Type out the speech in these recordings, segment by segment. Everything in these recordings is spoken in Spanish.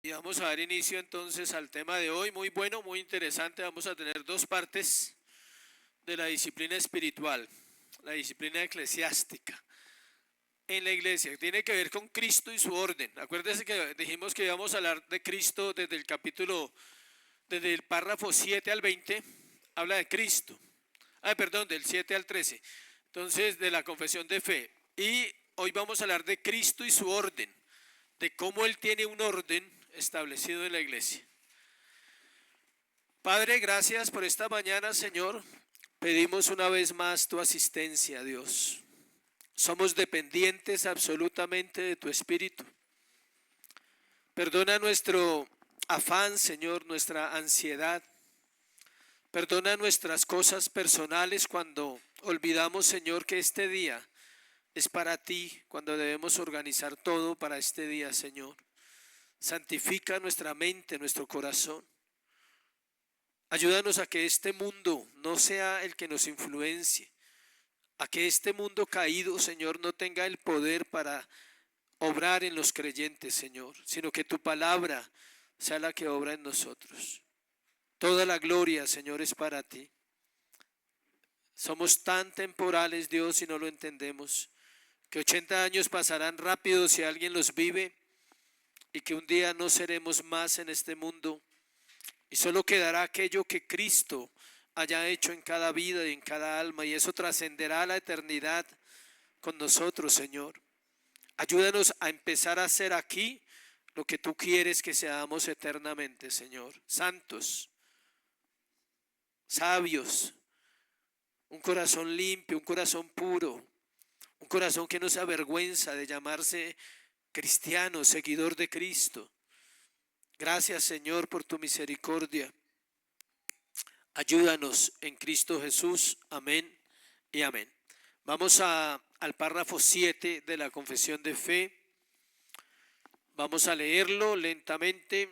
Y vamos a dar inicio entonces al tema de hoy, muy bueno, muy interesante. Vamos a tener dos partes de la disciplina espiritual, la disciplina eclesiástica en la iglesia, que tiene que ver con Cristo y su orden. Acuérdense que dijimos que íbamos a hablar de Cristo desde el capítulo, desde el párrafo 7 al 20, habla de Cristo. Perdón, del 7 al 13. Entonces, de la confesión de fe. Y hoy vamos a hablar de Cristo y su orden, de cómo Él tiene un orden establecido en la iglesia. Padre, gracias por esta mañana, Señor. Pedimos una vez más tu asistencia, Dios. Somos dependientes absolutamente de tu Espíritu. Perdona nuestro afán, Señor, nuestra ansiedad. Perdona nuestras cosas personales cuando olvidamos, Señor, que este día es para ti, cuando debemos organizar todo para este día, Señor. Santifica nuestra mente, nuestro corazón. Ayúdanos a que este mundo no sea el que nos influencie, a que este mundo caído, Señor, no tenga el poder para obrar en los creyentes, Señor, sino que tu palabra sea la que obra en nosotros. Toda la gloria, Señor, es para ti. Somos tan temporales, Dios, y no lo entendemos, que 80 años pasarán rápido si alguien los vive, y que un día no seremos más en este mundo, y solo quedará aquello que Cristo haya hecho en cada vida y en cada alma, y eso trascenderá a la eternidad con nosotros, Señor. Ayúdanos a empezar a hacer aquí lo que tú quieres que seamos eternamente, Señor. Santos, sabios, un corazón limpio, un corazón puro, un corazón que no se avergüenza de llamarse cristiano, seguidor de Cristo. Gracias, Señor, por tu misericordia. Ayúdanos en Cristo Jesús. Amén y amén. Vamos al párrafo 7 de la confesión de fe. Vamos a leerlo lentamente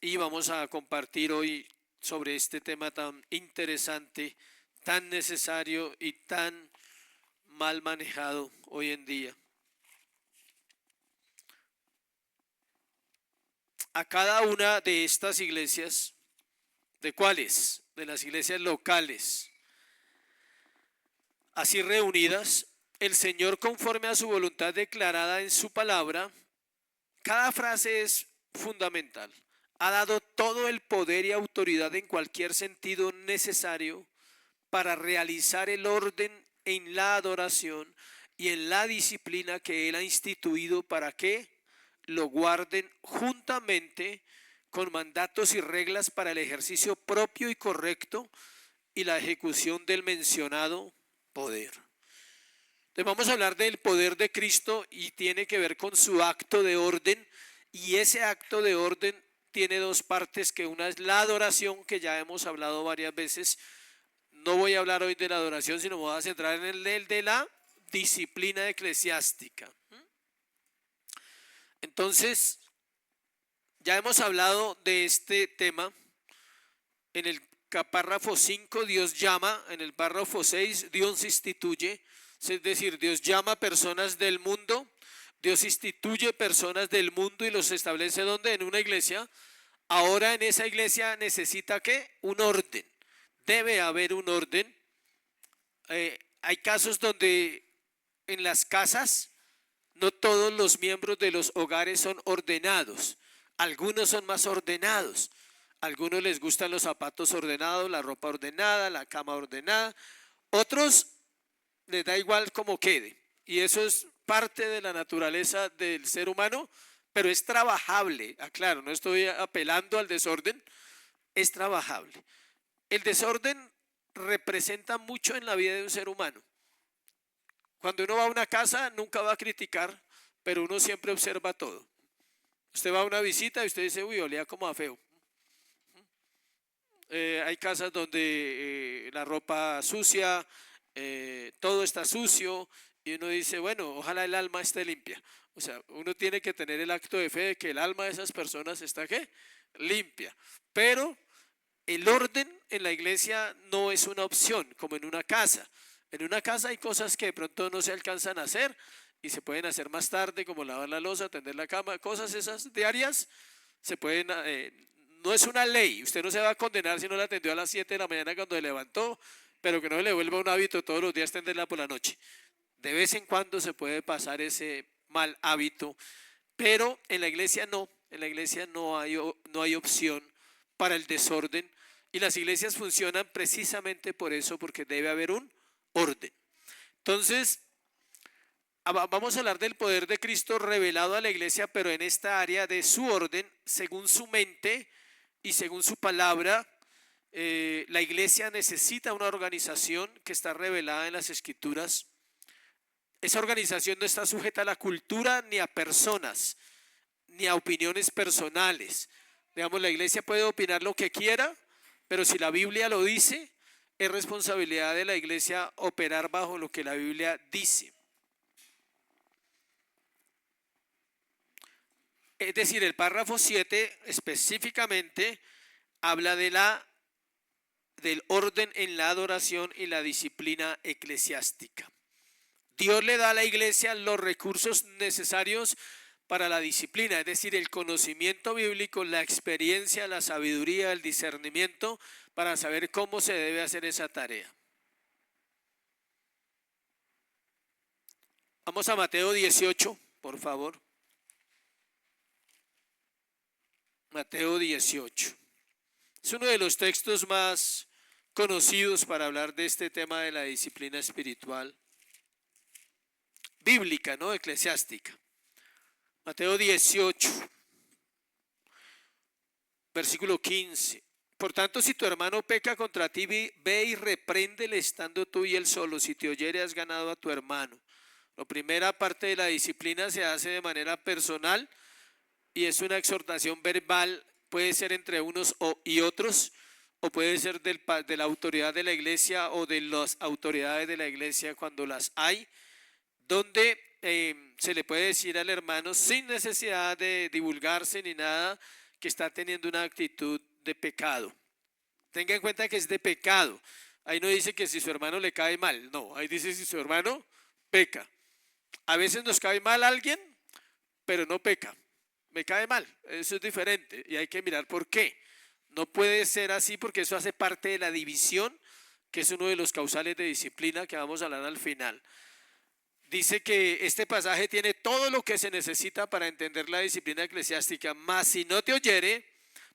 y vamos a compartir hoy sobre este tema tan interesante, tan necesario y tan mal manejado hoy en día. A cada una de estas iglesias, ¿de cuáles? De las iglesias locales, así reunidas, el Señor, conforme a su voluntad declarada en su palabra, cada frase es fundamental. Ha dado todo el poder y autoridad en cualquier sentido necesario para realizar el orden en la adoración y en la disciplina que Él ha instituido para que lo guarden juntamente con mandatos y reglas para el ejercicio propio y correcto y la ejecución del mencionado poder. Entonces vamos a hablar del poder de Cristo y tiene que ver con su acto de orden, y ese acto de orden tiene dos partes, que una es la adoración, que ya hemos hablado varias veces. No voy a hablar hoy de la adoración, sino me voy a centrar en el de la disciplina eclesiástica. Entonces, ya hemos hablado de este tema. En el párrafo 5 Dios llama, en el párrafo 6 Dios instituye, es decir, Dios llama personas del mundo, Dios instituye personas del mundo y los establece ¿dónde? En una iglesia. Ahora en esa iglesia necesita ¿qué? Un orden. Debe haber un orden. Hay casos donde en las casas no todos los miembros de los hogares son ordenados. Algunos son más ordenados. A algunos les gustan los zapatos ordenados, la ropa ordenada, la cama ordenada. Otros les da igual cómo quede. Y eso es parte de la naturaleza del ser humano, pero es trabajable. Aclaro, no estoy apelando al desorden, es trabajable. El desorden representa mucho en la vida de un ser humano. Cuando uno va a una casa, nunca va a criticar, pero uno siempre observa todo. Usted va a una visita y usted dice, uy, olía como a feo. Hay casas donde la ropa sucia, todo está sucio, y uno dice, bueno, ojalá el alma esté limpia. O sea, uno tiene que tener el acto de fe de que el alma de esas personas está ¿qué? Limpia. Pero el orden en la iglesia no es una opción, como en una casa. En una casa hay cosas que de pronto no se alcanzan a hacer y se pueden hacer más tarde, como lavar la loza, tender la cama, cosas esas diarias. se pueden, no es una ley, usted no se va a condenar si no la atendió a las 7 de la mañana cuando se levantó, pero que no le vuelva un hábito todos los días atenderla por la noche. De vez en cuando se puede pasar ese mal hábito, pero en la iglesia no, en la iglesia no hay opción para el desorden, y las iglesias funcionan precisamente por eso, porque debe haber un orden. Entonces, vamos a hablar del poder de Cristo revelado a la iglesia, pero en esta área de su orden, según su mente y según su palabra. La iglesia necesita una organización que está revelada en las Escrituras. Esa organización no está sujeta a la cultura ni a personas, ni a opiniones personales. Digamos, la iglesia puede opinar lo que quiera, pero si la Biblia lo dice, es responsabilidad de la iglesia operar bajo lo que la Biblia dice. Es decir, el párrafo 7 específicamente habla del orden en la adoración y la disciplina eclesiástica. Dios le da a la iglesia los recursos necesarios para la disciplina, es decir, el conocimiento bíblico, la experiencia, la sabiduría, el discernimiento para saber cómo se debe hacer esa tarea. Vamos a Mateo 18, por favor. Mateo 18. Es uno de los textos más conocidos para hablar de este tema de la disciplina espiritual bíblica, ¿no? Eclesiástica. Mateo 18, versículo 15. Por tanto, si tu hermano peca contra ti, ve y repréndele estando tú y él solo. Si te oyere, has ganado a tu hermano. La primera parte de la disciplina se hace de manera personal y es una exhortación verbal, puede ser entre unos y otros, o puede ser de la autoridad de la iglesia o de las autoridades de la iglesia cuando las hay, donde se le puede decir al hermano sin necesidad de divulgarse ni nada que está teniendo una actitud de pecado. Tenga en cuenta que es de pecado. Ahí no dice que si su hermano le cae mal, no, ahí dice si su hermano peca. A veces nos cae mal a alguien, pero no peca. Me cae mal, eso es diferente y hay que mirar por qué. No puede ser así porque eso hace parte de la división, que es uno de los causales de disciplina que vamos a hablar al final. Dice que este pasaje tiene todo lo que se necesita para entender la disciplina eclesiástica, mas si no te oyere,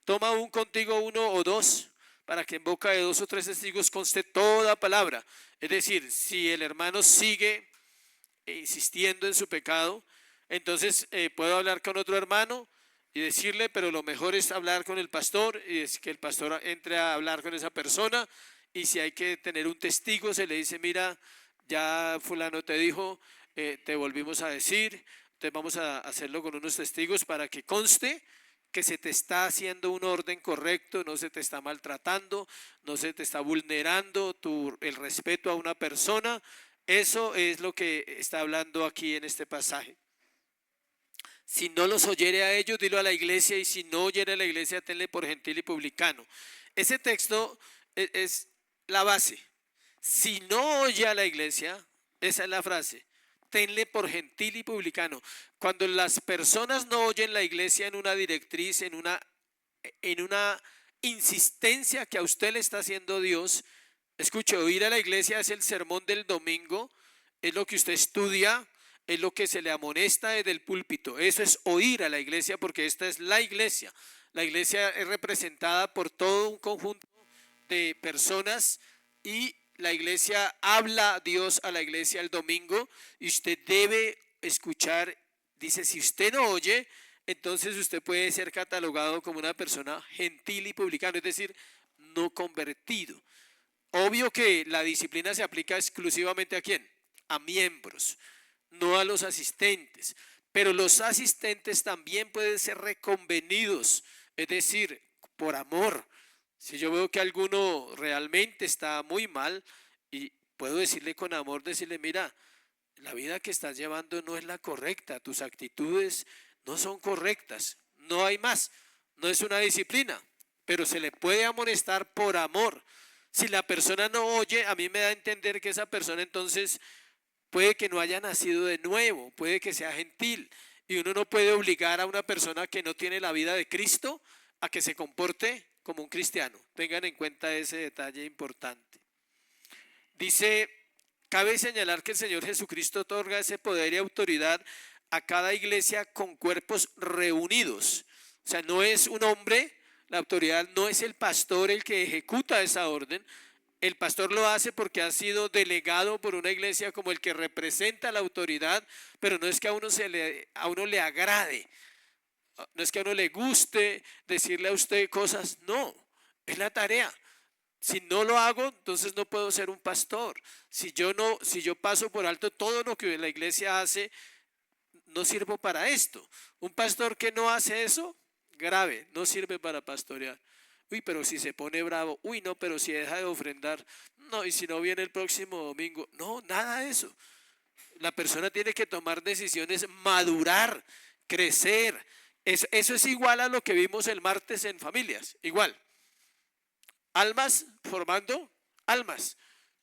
toma aún contigo uno o dos, para que en boca de 2 o 3 testigos conste toda palabra. Es decir, si el hermano sigue insistiendo en su pecado, entonces puedo hablar con otro hermano y decirle, pero lo mejor es hablar con el pastor y es que el pastor entre a hablar con esa persona, y si hay que tener un testigo se le dice, mira, ya fulano te dijo, te volvimos a decir, entonces vamos a hacerlo con unos testigos para que conste que se te está haciendo un orden correcto, no se te está maltratando, no se te está vulnerando el respeto a una persona. Eso es lo que está hablando aquí en este pasaje. Si no los oyere a ellos, dilo a la iglesia, y si no oyere a la iglesia, tenle por gentil y publicano. Ese texto es la base. Si no oye a la iglesia, esa es la frase, tenle por gentil y publicano. Cuando las personas no oyen la iglesia en una directriz, en una insistencia que a usted le está haciendo Dios, escuche, oír a la iglesia es el sermón del domingo, es lo que usted estudia, es lo que se le amonesta desde el púlpito. Eso es oír a la iglesia, porque esta es la iglesia. La iglesia es representada por todo un conjunto de personas y la iglesia habla a Dios a la iglesia el domingo y usted debe escuchar. Dice, si usted no oye, entonces usted puede ser catalogado como una persona gentil y publicano, es decir, no convertido. Obvio que la disciplina se aplica exclusivamente ¿a quién? A miembros, no a los asistentes, pero los asistentes también pueden ser reconvenidos, es decir, por amor. Si yo veo que alguno realmente está muy mal, y puedo decirle con amor, decirle, mira, la vida que estás llevando no es la correcta, tus actitudes no son correctas, no hay más, no es una disciplina, pero se le puede amonestar por amor. Si la persona no oye, a mí me da a entender que esa persona entonces puede que no haya nacido de nuevo, puede que sea gentil, Y uno no puede obligar a una persona que no tiene la vida de Cristo a que se comporte como un cristiano. Tengan en cuenta ese detalle importante. Dice, cabe señalar que el Señor Jesucristo otorga ese poder y autoridad a cada iglesia con cuerpos reunidos. O sea, no es un hombre, la autoridad no es el pastor el que ejecuta esa orden. El pastor lo hace porque ha sido delegado por una iglesia como el que representa la autoridad, pero no es que a uno le agrade, no es que a uno le guste decirle a usted cosas, no, es la tarea. Si no lo hago, entonces no puedo ser un pastor. Si yo paso por alto todo lo que la iglesia hace, no sirvo para esto. Un pastor que no hace eso, grave, no sirve para pastorear. Uy, pero si se pone bravo, uy, no, pero si deja de ofrendar, no, y si no viene el próximo domingo, no, nada de eso. La persona tiene que tomar decisiones, madurar, crecer. Eso es igual a lo que vimos el martes en familias, igual. Almas formando almas.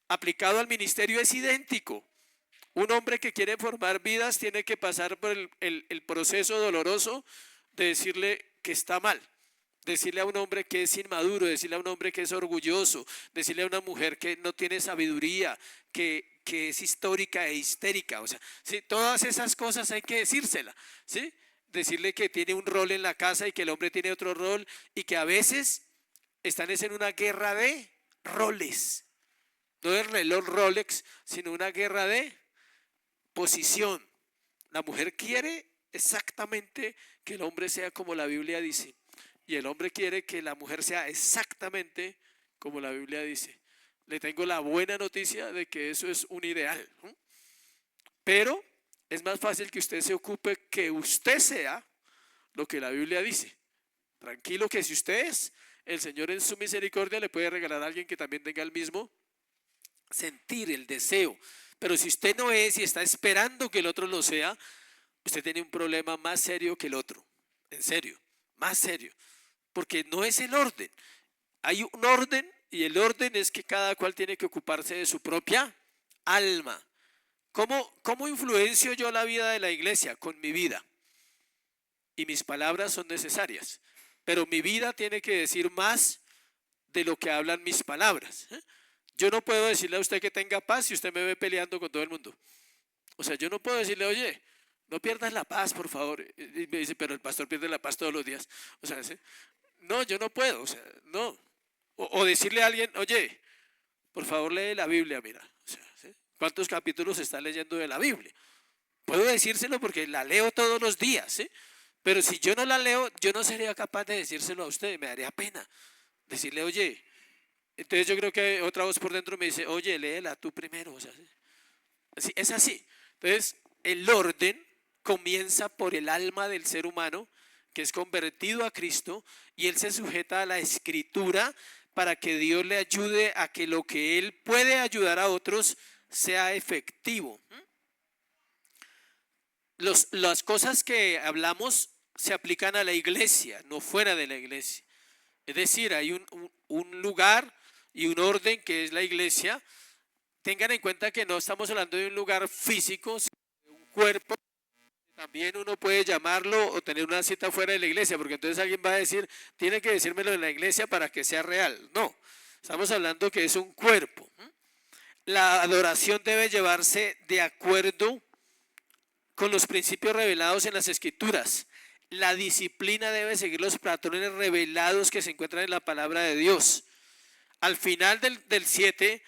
Aplicado al ministerio es idéntico. Un hombre que quiere formar vidas tiene que pasar por el proceso doloroso de decirle que está mal. Decirle a un hombre que es inmaduro, decirle a un hombre que es orgulloso, decirle a una mujer que no tiene sabiduría, que es histórica e histérica. O sea, ¿sí? Todas esas cosas hay que decírselas, ¿sí? Decirle que tiene un rol en la casa y que el hombre tiene otro rol y que a veces están en una guerra de roles. No el reloj Rolex, sino una guerra de posición. La mujer quiere exactamente que el hombre sea como la Biblia dice. Y el hombre quiere que la mujer sea exactamente como la Biblia dice. Le tengo la buena noticia de que eso es un ideal. Pero es más fácil que usted se ocupe que usted sea lo que la Biblia dice. Tranquilo que si usted es, el Señor en su misericordia le puede regalar a alguien que también tenga el mismo sentir, el deseo. Pero si usted no es y está esperando que el otro lo sea, usted tiene un problema más serio que el otro. En serio, más serio. Porque no es el orden. Hay un orden y el orden es que cada cual tiene que ocuparse de su propia alma. ¿Cómo influencio yo la vida de la iglesia? Con mi vida. Y mis palabras son necesarias. Pero mi vida tiene que decir más de lo que hablan mis palabras. Yo no puedo decirle a usted que tenga paz si usted me ve peleando con todo el mundo. O sea, yo no puedo decirle, oye, no pierdas la paz, por favor. Y me dice, pero el pastor pierde la paz todos los días. O sea, ¿sí? No, yo no puedo, o sea, no. O decirle a alguien, oye, por favor lee la Biblia, mira. O sea, ¿sí? ¿Cuántos capítulos está leyendo de la Biblia? Puedo decírselo porque la leo todos los días, ¿sí? Pero si yo no la leo, yo no sería capaz de decírselo a usted, me daría pena. Decirle, oye, entonces yo creo que otra voz por dentro me dice, oye, léela tú primero. O sea, ¿sí? Es así. Entonces, el orden comienza por el alma del ser humano, que es convertido a Cristo, y él se sujeta a la Escritura para que Dios le ayude a que lo que él puede ayudar a otros sea efectivo. Las cosas que hablamos se aplican a la iglesia, no fuera de la iglesia. Es decir, hay un lugar y un orden que es la iglesia. Tengan en cuenta que no estamos hablando de un lugar físico, sino de un cuerpo. También uno puede llamarlo o tener una cita fuera de la iglesia, porque entonces alguien va a decir, tiene que decírmelo en la iglesia para que sea real. No, estamos hablando que es un cuerpo. La adoración debe llevarse de acuerdo con los principios revelados en las Escrituras. La disciplina debe seguir los patrones revelados que se encuentran en la palabra de Dios. Al final del 7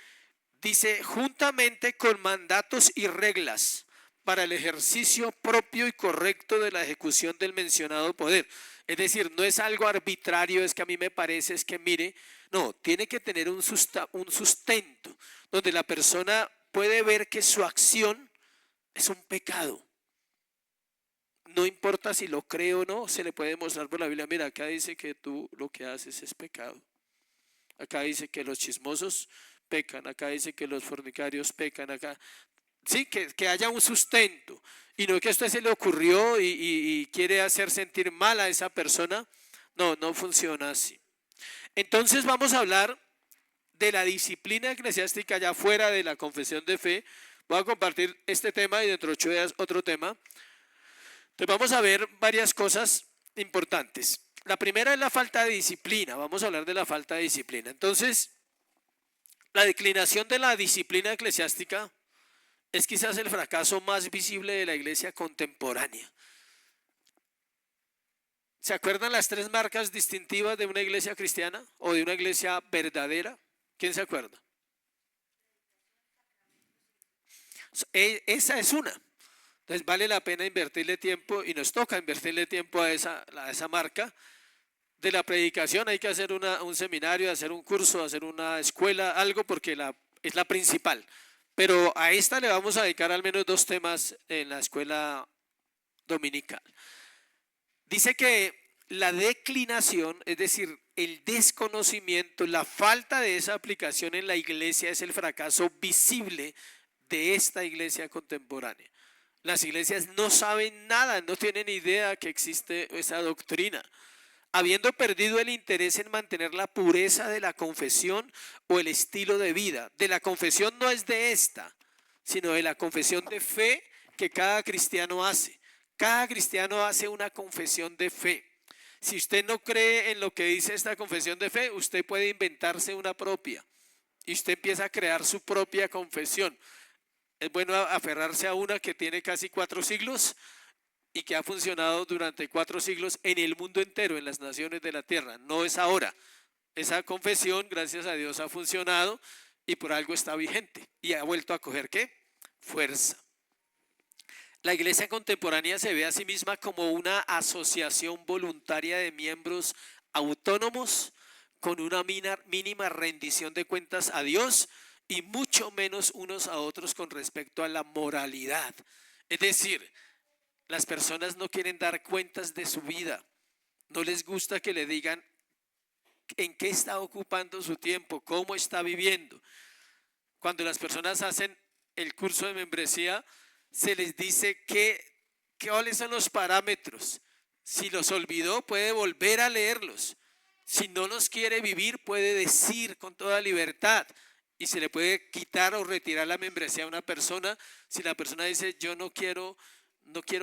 dice, juntamente con mandatos y reglas para el ejercicio propio y correcto de la ejecución del mencionado poder. Es decir, no es algo arbitrario, es que a mí me parece, es que mire, no, tiene que tener un sustento donde la persona puede ver que su acción es un pecado. No importa si lo cree o no, se le puede mostrar por la Biblia, mira, acá dice que tú lo que haces es pecado. Acá dice que los chismosos pecan, acá dice que los fornicarios pecan, acá. Sí, que haya un sustento y no que a usted se le ocurrió y quiere hacer sentir mal a esa persona. No, no funciona así. Entonces vamos a hablar de la disciplina eclesiástica ya fuera de la confesión de fe. Voy a compartir este tema y dentro de 8 días otro tema. Entonces vamos a ver varias cosas importantes. La primera es la falta de disciplina. Vamos a hablar de la falta de disciplina. Entonces, la declinación de la disciplina eclesiástica es quizás el fracaso más visible de la iglesia contemporánea. ¿Se acuerdan las tres marcas distintivas de una iglesia cristiana o de una iglesia verdadera? ¿Quién se acuerda? Esa es una. Entonces vale la pena invertirle tiempo y nos toca invertirle tiempo a esa marca. De la predicación hay que hacer un seminario, hacer un curso, hacer una escuela, algo porque es la principal. Pero a esta le vamos a dedicar al menos 2 temas en la escuela dominical. Dice que la declinación, es decir, el desconocimiento, la falta de esa aplicación en la iglesia es el fracaso visible de esta iglesia contemporánea. Las iglesias no saben nada, no tienen idea que existe esa doctrina. Habiendo perdido el interés en mantener la pureza de la confesión o el estilo de vida. De la confesión no es de esta, sino de la confesión de fe que cada cristiano hace. Cada cristiano hace una confesión de fe. Si usted no cree en lo que dice esta confesión de fe, usted puede inventarse una propia. Y usted empieza a crear su propia confesión. Es bueno aferrarse a una que tiene casi 4 siglos y que ha funcionado durante 4 siglos en el mundo entero, en las naciones de la tierra. No es ahora. Esa confesión, gracias a Dios, ha funcionado y por algo está vigente. Y ha vuelto a coger, ¿qué? Fuerza. La iglesia contemporánea se ve a sí misma como una asociación voluntaria de miembros autónomos con una mínima rendición de cuentas a Dios y mucho menos unos a otros con respecto a la moralidad. Es decir, las personas no quieren dar cuentas de su vida, no les gusta que le digan en qué está ocupando su tiempo, cómo está viviendo. Cuando las personas hacen el curso de membresía, se les dice cuáles son los parámetros. Si los olvidó, puede volver a leerlos. Si no los quiere vivir, puede decir con toda libertad. Y se le puede quitar o retirar la membresía a una persona. Si la persona dice, yo no quiero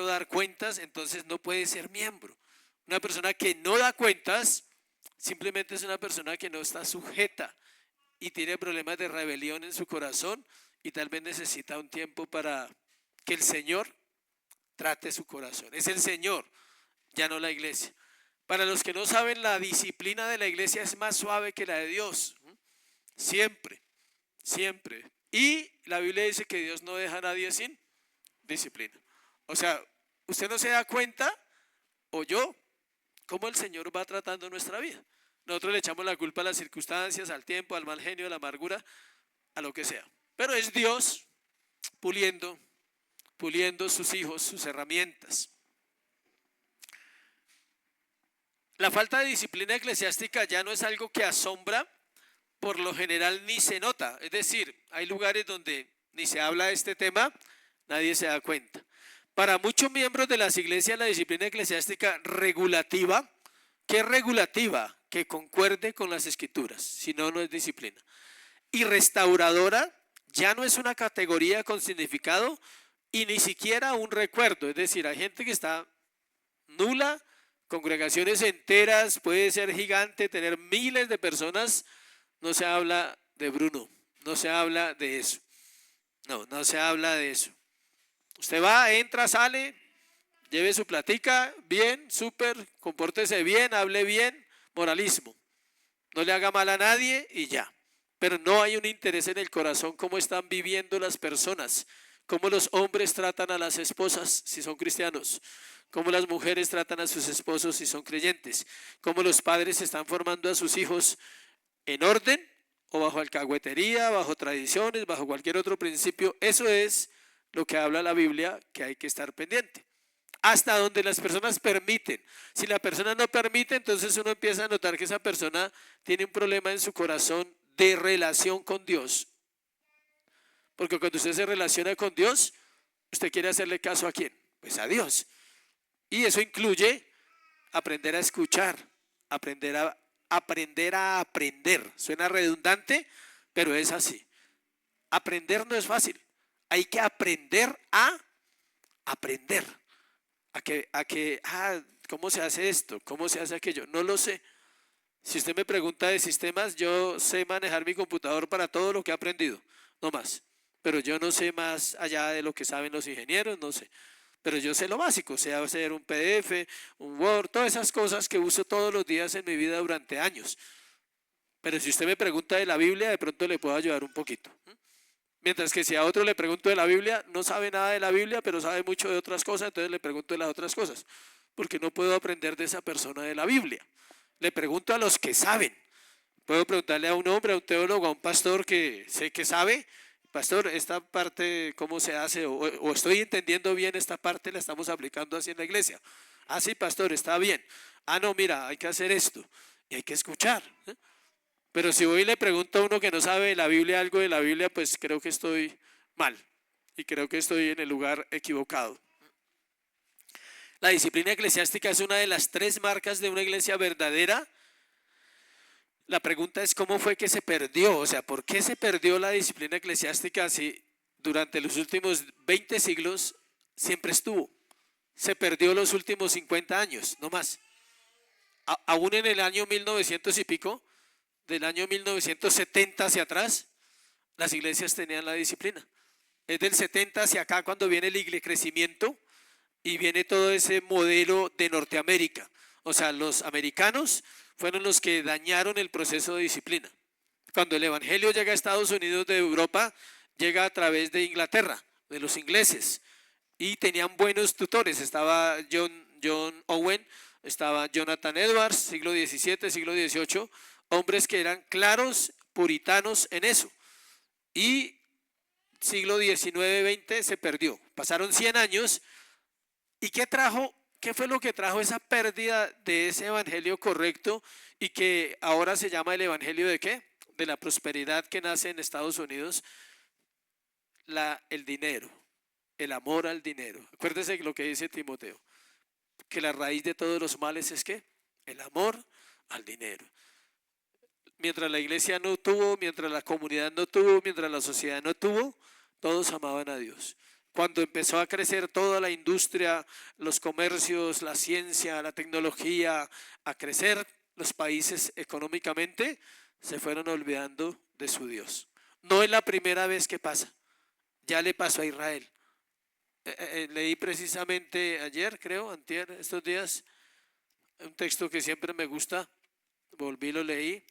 dar cuentas, entonces no puede ser miembro. Una persona que no da cuentas, simplemente es una persona que no está sujeta y tiene problemas de rebelión en su corazón y tal vez necesita un tiempo para que el Señor trate su corazón. Es el Señor, ya no la iglesia. Para los que no saben, la disciplina de la iglesia es más suave que la de Dios. Siempre, siempre. Y la Biblia dice que Dios no deja a nadie sin disciplina. O sea, usted no se da cuenta, o yo, cómo el Señor va tratando nuestra vida. Nosotros le echamos la culpa a las circunstancias, al tiempo, al mal genio, a la amargura, a lo que sea. Pero es Dios puliendo sus hijos, sus herramientas. La falta de disciplina eclesiástica ya no es algo que asombra, por lo general ni se nota. Es decir, hay lugares donde ni se habla de este tema, nadie se da cuenta. Para muchos miembros de las iglesias, la disciplina eclesiástica regulativa, ¿qué es regulativa? Que concuerde con las escrituras, si no, no es disciplina. Y restauradora ya no es una categoría con significado y ni siquiera un recuerdo. Es decir, hay gente que está nula, congregaciones enteras, puede ser gigante, tener miles de personas. No se habla de Bruno, no se habla de eso. No se habla de eso. Usted va, entra, sale, lleve su platica, bien, súper, compórtese bien, hable bien, moralismo. No le haga mal a nadie y ya. Pero no hay un interés en el corazón cómo están viviendo las personas, cómo los hombres tratan a las esposas si son cristianos, cómo las mujeres tratan a sus esposos si son creyentes, cómo los padres están formando a sus hijos en orden o bajo alcahuetería, bajo tradiciones, bajo cualquier otro principio. Eso es lo que habla la Biblia, que hay que estar pendiente. Hasta donde las personas permiten. Si la persona no permite, entonces uno empieza a notar que esa persona tiene un problema en su corazón de relación con Dios. Porque cuando usted se relaciona con Dios, usted quiere hacerle caso ¿a quién? Pues a Dios. Y eso incluye aprender a escuchar, aprender a aprender. Suena redundante, pero es así. Aprender no es fácil. Hay que aprender a aprender. ¿cómo se hace esto? ¿Cómo se hace aquello? No lo sé. Si usted me pregunta de sistemas, yo sé manejar mi computador para todo lo que he aprendido, no más. Pero yo no sé más allá de lo que saben los ingenieros, no sé. Pero yo sé lo básico, sé hacer un PDF, un Word, todas esas cosas que uso todos los días en mi vida durante años. Pero si usted me pregunta de la Biblia, de pronto le puedo ayudar un poquito. Mientras que si a otro le pregunto de la Biblia, no sabe nada de la Biblia, pero sabe mucho de otras cosas, entonces le pregunto de las otras cosas. Porque no puedo aprender de esa persona de la Biblia. Le pregunto a los que saben. Puedo preguntarle a un hombre, a un teólogo, a un pastor que sé que sabe. Pastor, esta parte, ¿cómo se hace? O estoy entendiendo bien esta parte, la estamos aplicando así en la iglesia. Ah, sí, pastor, está bien. Ah, no, mira, hay que hacer esto. Y hay que escuchar. Pero si voy y le pregunto a uno que no sabe de la Biblia algo de la Biblia, pues creo que estoy mal. Y creo que estoy en el lugar equivocado. La disciplina eclesiástica es una de las 3 marcas de una iglesia verdadera. La pregunta es cómo fue que se perdió, o sea, ¿por qué se perdió la disciplina eclesiástica si durante los últimos 20 siglos siempre estuvo? Se perdió los últimos 50 años, no más. Aún en el año 1900 y pico, del año 1970 hacia atrás, las iglesias tenían la disciplina. Es del 70 hacia acá cuando viene el crecimiento y viene todo ese modelo de Norteamérica. O sea, los americanos fueron los que dañaron el proceso de disciplina. Cuando el evangelio llega a Estados Unidos de Europa, llega a través de Inglaterra, de los ingleses, y tenían buenos tutores. Estaba John Owen, estaba Jonathan Edwards, siglo XVII, siglo XVIII, hombres que eran claros puritanos en eso. Y siglo XIX-XX se perdió. Pasaron 100 años. ¿Y qué fue lo que trajo esa pérdida de ese evangelio correcto y que ahora se llama el evangelio de qué? De la prosperidad que nace en Estados Unidos. El dinero, el amor al dinero. Acuérdese lo que dice Timoteo, que la raíz de todos los males es ¿qué? El amor al dinero. Mientras la iglesia no tuvo, mientras la comunidad no tuvo, mientras la sociedad no tuvo, todos amaban a Dios. Cuando empezó a crecer toda la industria, los comercios, la ciencia, la tecnología, a crecer los países económicamente, se fueron olvidando de su Dios. No es la primera vez que pasa, ya le pasó a Israel. Leí precisamente ayer, creo, antier, estos días, un texto que siempre me gusta, volví y lo leí,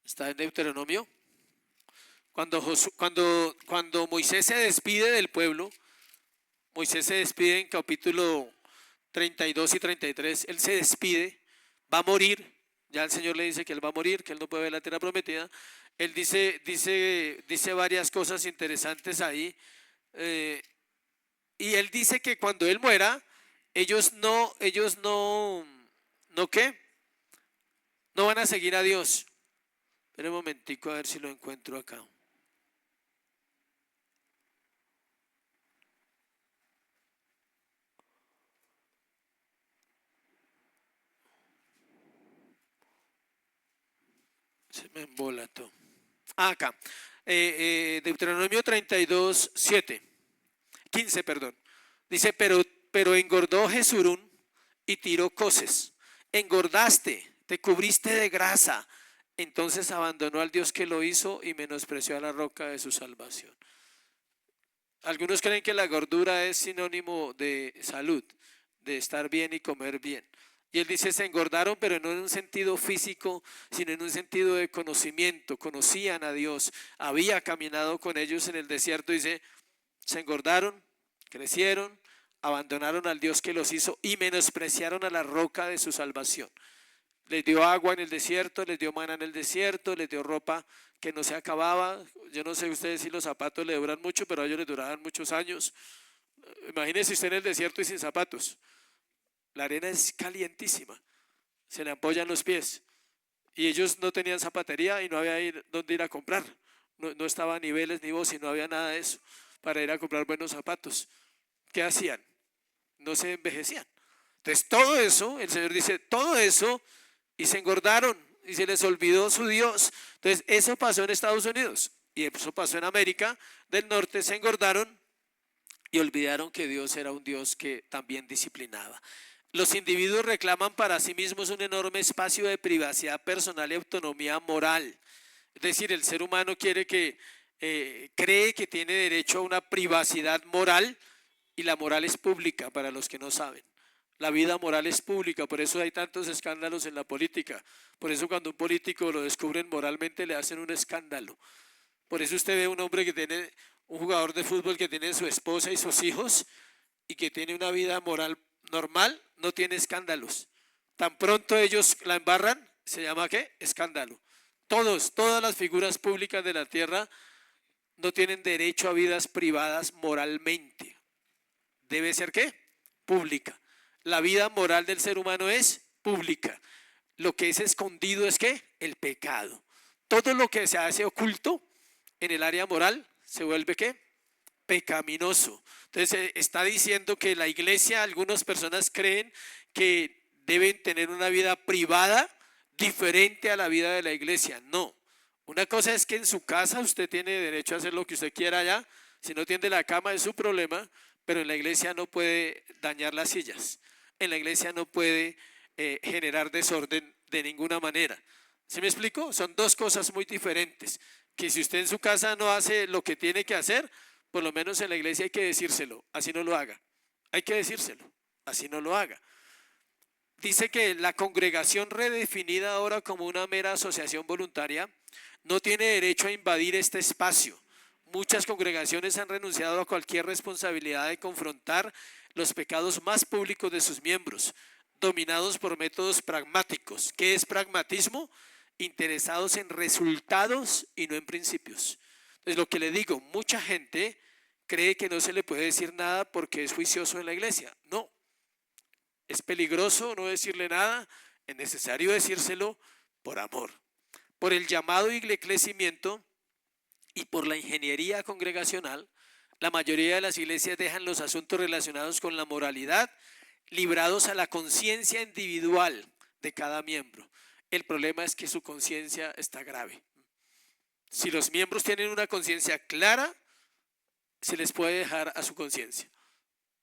está en Deuteronomio. Cuando Moisés se despide del pueblo, Moisés se despide en capítulo 32 y 33, él se despide, va a morir, ya el Señor le dice que él va a morir, que él no puede ver la tierra prometida. Él dice varias cosas interesantes ahí, y él dice que cuando él muera, ellos no, ¿qué? No van a seguir a Dios. Espera un momentico a ver si lo encuentro acá. Se me embola todo. Acá. Deuteronomio 32, 7. 15, perdón. Dice, pero engordó Jesurún y tiró coces. Engordaste, te cubriste de grasa. Entonces abandonó al Dios que lo hizo y menospreció a la roca de su salvación. Algunos creen que la gordura es sinónimo de salud, de estar bien y comer bien. Y él dice, se engordaron, pero no en un sentido físico, sino en un sentido de conocimiento. Conocían a Dios, había caminado con ellos en el desierto. Dice, se engordaron, crecieron, abandonaron al Dios que los hizo y menospreciaron a la roca de su salvación. Les dio agua en el desierto, les dio maná en el desierto, les dio ropa que no se acababa. Yo no sé ustedes si los zapatos le duran mucho, pero a ellos les duraban muchos años. Imagínense usted en el desierto y sin zapatos. La arena es calientísima, se le apoyan los pies. Y ellos no tenían zapatería y no había dónde ir a comprar. No estaba niveles ni voz y no había nada de eso para ir a comprar buenos zapatos. ¿Qué hacían? No se envejecían. Entonces todo eso, el Señor dice, todo eso, y se engordaron y se les olvidó su Dios. Entonces eso pasó en Estados Unidos y eso pasó en América del Norte, se engordaron y olvidaron que Dios era un Dios que también disciplinaba. Los individuos reclaman para sí mismos un enorme espacio de privacidad personal y autonomía moral. Es decir, el ser humano cree que tiene derecho a una privacidad moral, y la moral es pública para los que no saben. La vida moral es pública, por eso hay tantos escándalos en la política. Por eso cuando un político lo descubren moralmente le hacen un escándalo. Por eso usted ve un hombre que tiene, un jugador de fútbol que tiene su esposa y sus hijos y que tiene una vida moral normal, no tiene escándalos. Tan pronto ellos la embarran, ¿se llama qué? Escándalo. Todas las figuras públicas de la tierra no tienen derecho a vidas privadas moralmente. ¿Debe ser qué? Pública. La vida moral del ser humano es pública. Lo que es escondido es ¿qué? El pecado. Todo lo que se hace oculto en el área moral se vuelve ¿qué? Pecaminoso. Entonces está diciendo que la iglesia, algunas personas creen que deben tener una vida privada diferente a la vida de la iglesia. No. Una cosa es que en su casa usted tiene derecho a hacer lo que usted quiera allá. Si no tiende la cama es su problema, pero en la iglesia no puede dañar las sillas. En la iglesia no puede generar desorden de ninguna manera. ¿Sí me explico? Son dos cosas muy diferentes. Que si usted en su casa no hace lo que tiene que hacer, por lo menos en la iglesia hay que decírselo, así no lo haga. Hay que decírselo, así no lo haga. Dice que la congregación, redefinida ahora como una mera asociación voluntaria, no tiene derecho a invadir este espacio. Muchas congregaciones han renunciado a cualquier responsabilidad de confrontar los pecados más públicos de sus miembros, dominados por métodos pragmáticos. ¿Qué es pragmatismo? Interesados en resultados y no en principios. Entonces, lo que le digo, mucha gente cree que no se le puede decir nada porque es juicioso en la iglesia. No, es peligroso no decirle nada, es necesario decírselo por amor. Por el llamado y el crecimiento y por la ingeniería congregacional, la mayoría de las iglesias dejan los asuntos relacionados con la moralidad librados a la conciencia individual de cada miembro. El problema es que su conciencia está grave. Si los miembros tienen una conciencia clara, se les puede dejar a su conciencia.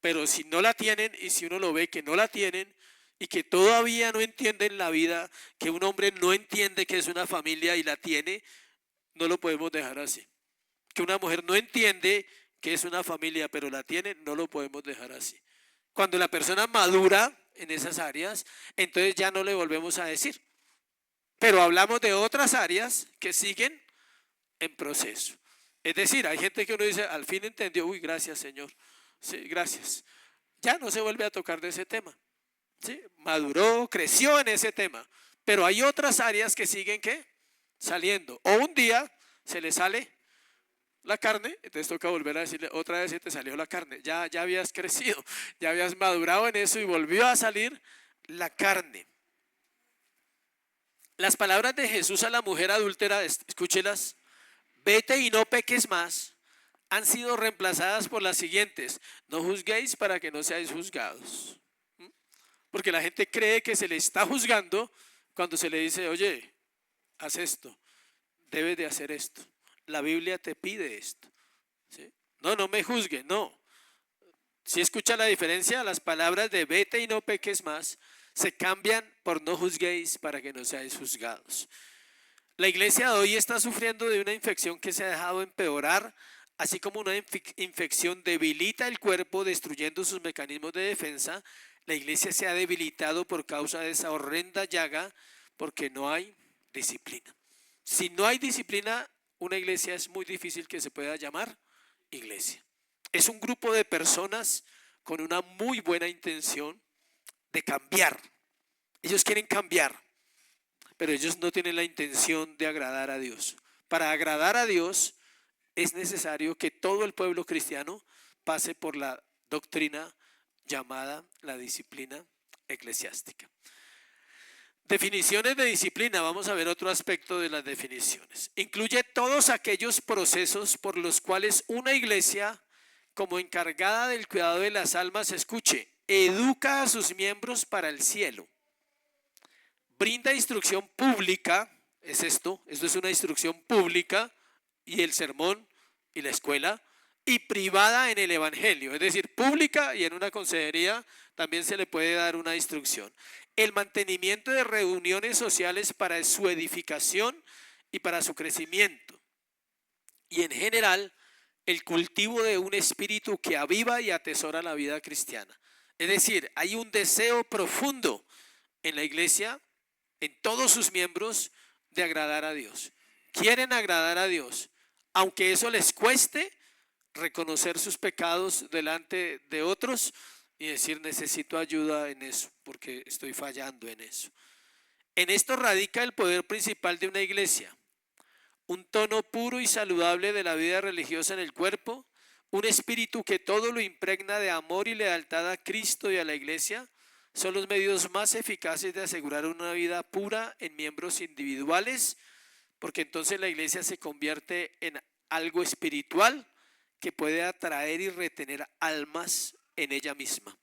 Pero si no la tienen, y si uno lo ve que no la tienen, y que todavía no entienden la vida, que un hombre no entiende que es una familia y la tiene, no lo podemos dejar así. Que una mujer no entiende que es una familia, pero la tiene, no lo podemos dejar así. Cuando la persona madura en esas áreas, entonces ya no le volvemos a decir. Pero hablamos de otras áreas que siguen en proceso. Es decir, hay gente que uno dice, al fin entendió, uy, gracias Señor, sí, gracias. Ya no se vuelve a tocar de ese tema. ¿Sí? Maduró, creció en ese tema. Pero hay otras áreas que siguen ¿qué? Saliendo. O un día se le sale la carne, entonces toca volver a decirle otra vez, si te salió la carne, ya habías crecido, ya habías madurado en eso y volvió a salir la carne. Las palabras de Jesús a la mujer adúltera, escúchelas, vete y no peques más, han sido reemplazadas por las siguientes, no juzguéis para que no seáis juzgados. Porque la gente cree que se le está juzgando cuando se le dice, oye, haz esto, debes de hacer esto. La Biblia te pide esto. ¿Sí? No me juzgue, no. Si escucha la diferencia, las palabras de vete y no peques más se cambian por no juzguéis para que no seáis juzgados. La iglesia de hoy está sufriendo de una infección que se ha dejado empeorar, así como una infección debilita el cuerpo destruyendo sus mecanismos de defensa. La iglesia se ha debilitado por causa de esa horrenda llaga porque no hay disciplina. Si no hay disciplina, una iglesia es muy difícil que se pueda llamar iglesia. Es un grupo de personas con una muy buena intención de cambiar. Ellos quieren cambiar, pero ellos no tienen la intención de agradar a Dios. Para agradar a Dios es necesario que todo el pueblo cristiano pase por la doctrina llamada la disciplina eclesiástica. Definiciones de disciplina, vamos a ver otro aspecto de las definiciones. Incluye todos aquellos procesos por los cuales una iglesia, como encargada del cuidado de las almas, escuche, educa a sus miembros para el cielo, brinda instrucción pública, esto es una instrucción pública, y el sermón y la escuela y privada en el evangelio, es decir, pública y en una consejería también se le puede dar una instrucción. El mantenimiento de reuniones sociales para su edificación y para su crecimiento. Y en general, el cultivo de un espíritu que aviva y atesora la vida cristiana. Es decir, hay un deseo profundo en la iglesia, en todos sus miembros, de agradar a Dios. Quieren agradar a Dios, aunque eso les cueste reconocer sus pecados delante de otros y decir necesito ayuda en eso, porque estoy fallando en eso. En esto radica el poder principal de una iglesia. Un tono puro y saludable de la vida religiosa en el cuerpo, un espíritu que todo lo impregna de amor y lealtad a Cristo y a la iglesia, son los medios más eficaces de asegurar una vida pura en miembros individuales, porque entonces la iglesia se convierte en algo espiritual que puede atraer y retener almas en ella misma.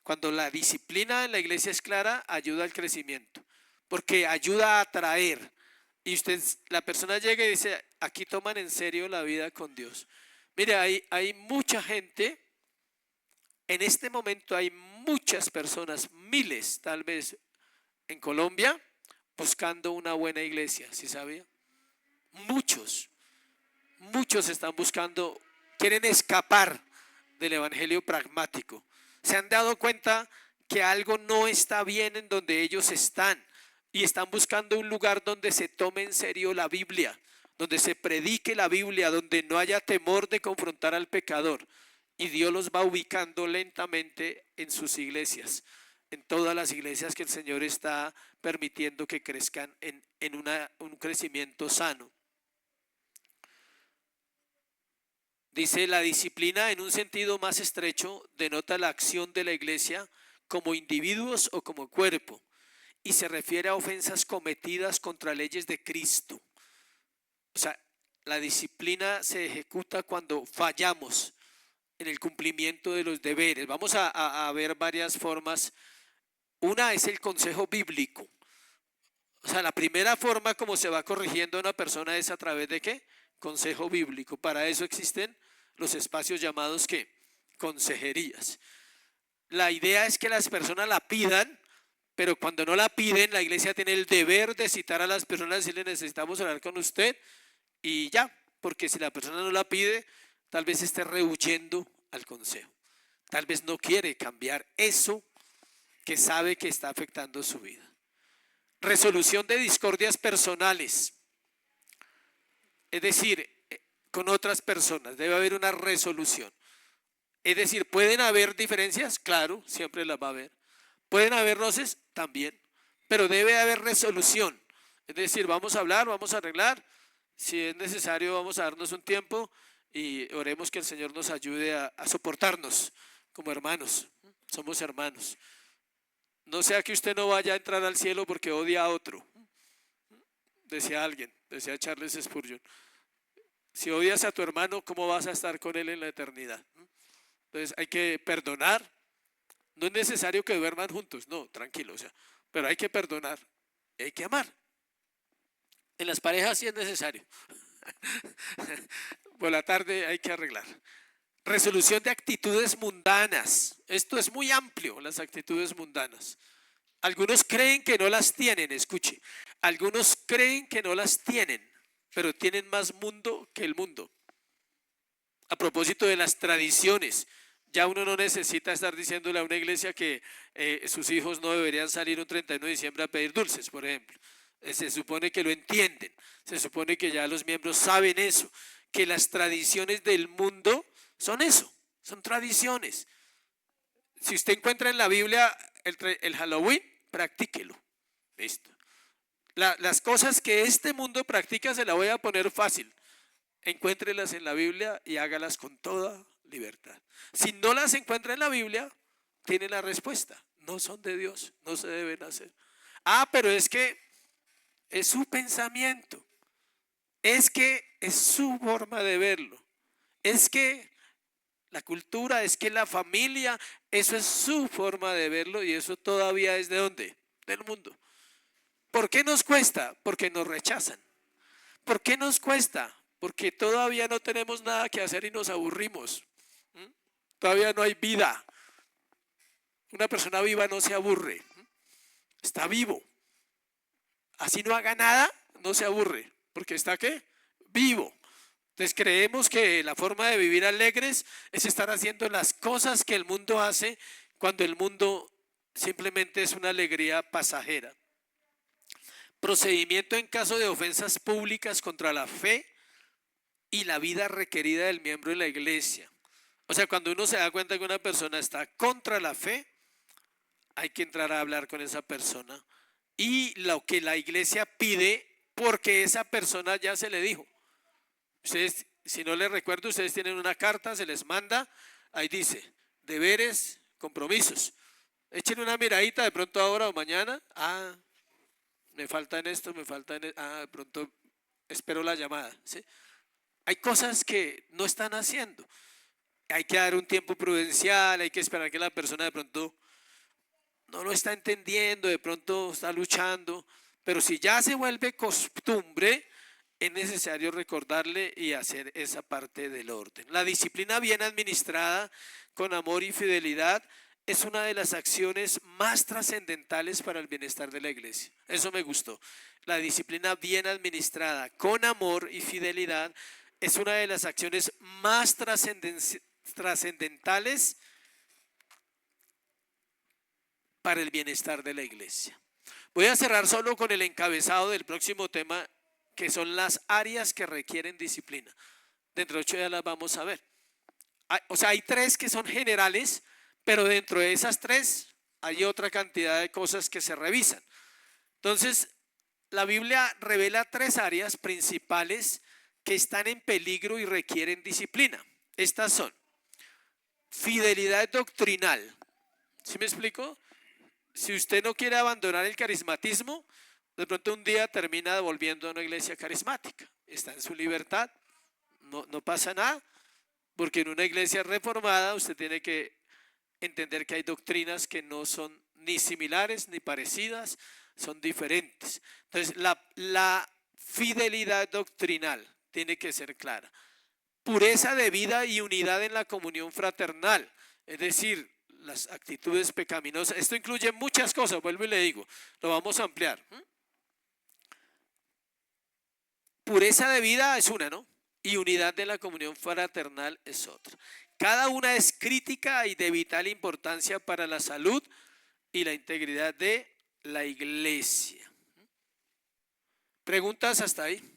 Cuando la disciplina en la iglesia es clara, ayuda al crecimiento, porque ayuda a atraer. Y usted, la persona llega y dice, aquí toman en serio la vida con Dios. Mire, hay mucha gente, en este momento hay muchas personas, miles tal vez en Colombia, buscando una buena iglesia, ¿sí sabía? Muchos están buscando, quieren escapar del evangelio pragmático. Se han dado cuenta que algo no está bien en donde ellos están y están buscando un lugar donde se tome en serio la Biblia, donde se predique la Biblia, donde no haya temor de confrontar al pecador. Y Dios los va ubicando lentamente en sus iglesias, en todas las iglesias que el Señor está permitiendo que crezcan en un crecimiento sano. Dice, la disciplina en un sentido más estrecho denota la acción de la iglesia como individuos o como cuerpo y se refiere a ofensas cometidas contra leyes de Cristo. O sea, la disciplina se ejecuta cuando fallamos en el cumplimiento de los deberes. Vamos a ver varias formas. Una es el consejo bíblico. O sea, la primera forma como se va corrigiendo a una persona es a través de ¿qué? Consejo bíblico. Para eso existen los espacios llamados ¿qué? Consejerías. La idea es que las personas la pidan, pero cuando no la piden, la iglesia tiene el deber de citar a las personas y decirle necesitamos hablar con usted y ya, porque si la persona no la pide, tal vez esté rehuyendo al consejo. Tal vez no quiere cambiar eso que sabe que está afectando su vida. Resolución de discordias personales. Es decir, con otras personas debe haber una resolución. Es decir, ¿pueden haber diferencias? Claro, siempre las va a haber. ¿Pueden haber roces? También. Pero debe haber resolución. Es decir, vamos a hablar, vamos a arreglar. Si es necesario, vamos a darnos un tiempo y oremos que el Señor nos ayude a soportarnos como hermanos. Somos hermanos. No sea que usted no vaya a entrar al cielo porque odia a otro. Decía alguien, decía Charles Spurgeon. Si odias a tu hermano, ¿cómo vas a estar con él en la eternidad? Entonces hay que perdonar. No es necesario que duerman juntos, no, tranquilo, o sea, pero hay que perdonar y hay que amar. En las parejas sí es necesario. Por la tarde hay que arreglar. Resolución de actitudes mundanas. Esto es muy amplio, las actitudes mundanas. Algunos creen que no las tienen, escuche. Algunos creen que no las tienen, pero tienen más mundo que el mundo. A propósito de las tradiciones, ya uno no necesita estar diciéndole a una iglesia que sus hijos no deberían salir un 31 de diciembre a pedir dulces, por ejemplo. Se supone que lo entienden, se supone que ya los miembros saben eso, que las tradiciones del mundo son eso, son tradiciones. Si usted encuentra en la Biblia el Halloween, practíquelo. Listo. Las cosas que este mundo practica se las voy a poner fácil. Encuéntrelas en la Biblia y hágalas con toda libertad. Si no las encuentra en la Biblia, tiene la respuesta. No son de Dios, no se deben hacer. Pero es que es su pensamiento. Es que es su forma de verlo. Es que la cultura, es que la familia, eso es su forma de verlo y eso todavía es ¿de dónde? Del mundo. ¿Por qué nos cuesta? Porque nos rechazan. ¿Por qué nos cuesta? porque todavía no tenemos nada que hacer y nos aburrimos. Todavía no hay vida. Una persona viva no se aburre, está vivo. Así no haga nada, no se aburre, porque está ¿qué? Vivo. Entonces creemos que la forma de vivir alegres es estar haciendo las cosas que el mundo hace cuando el mundo simplemente es una alegría pasajera. Procedimiento en caso de ofensas públicas contra la fe y la vida requerida del miembro de la iglesia. O sea, cuando uno se da cuenta que una persona está contra la fe, hay que entrar a hablar con esa persona y lo que la iglesia pide, porque esa persona ya se le dijo. Ustedes, si no les recuerdo, ustedes tienen una carta, se les manda, ahí dice, deberes, compromisos. Echen una miradita de pronto ahora o mañana, me falta en esto, me falta en esto, de pronto espero la llamada, ¿sí? Hay cosas que no están haciendo. Hay que dar un tiempo prudencial, hay que esperar que la persona de pronto no lo está entendiendo, de pronto está luchando, pero si ya se vuelve costumbre, es necesario recordarle y hacer esa parte del orden. La disciplina bien administrada, con amor y fidelidad, es una de las acciones más trascendentales para el bienestar de la iglesia. Eso me gustó. La disciplina bien administrada, con amor y fidelidad, es una de las acciones más trascendentales para el bienestar de la iglesia. Voy a cerrar solo con el encabezado del próximo tema, que son las áreas que requieren disciplina. Dentro de 8 días las vamos a ver. O sea, hay 3 que son generales, pero dentro de esas 3 hay otra cantidad de cosas que se revisan. Entonces, la Biblia revela 3 áreas principales que están en peligro y requieren disciplina. Estas son fidelidad doctrinal. ¿Sí me explico? Si usted no quiere abandonar el carismatismo, de pronto un día termina volviendo a una iglesia carismática. Está en su libertad, no pasa nada, porque en una iglesia reformada usted tiene que entender que hay doctrinas que no son ni similares ni parecidas, son diferentes. Entonces, la fidelidad doctrinal tiene que ser clara. Pureza de vida y unidad en la comunión fraternal, es decir, las actitudes pecaminosas. Esto incluye muchas cosas, vuelvo y le digo, lo vamos a ampliar. Pureza de vida es una, ¿no? Y unidad de la comunión fraternal es otra. Cada una es crítica y de vital importancia para la salud y la integridad de la iglesia. ¿Preguntas hasta ahí?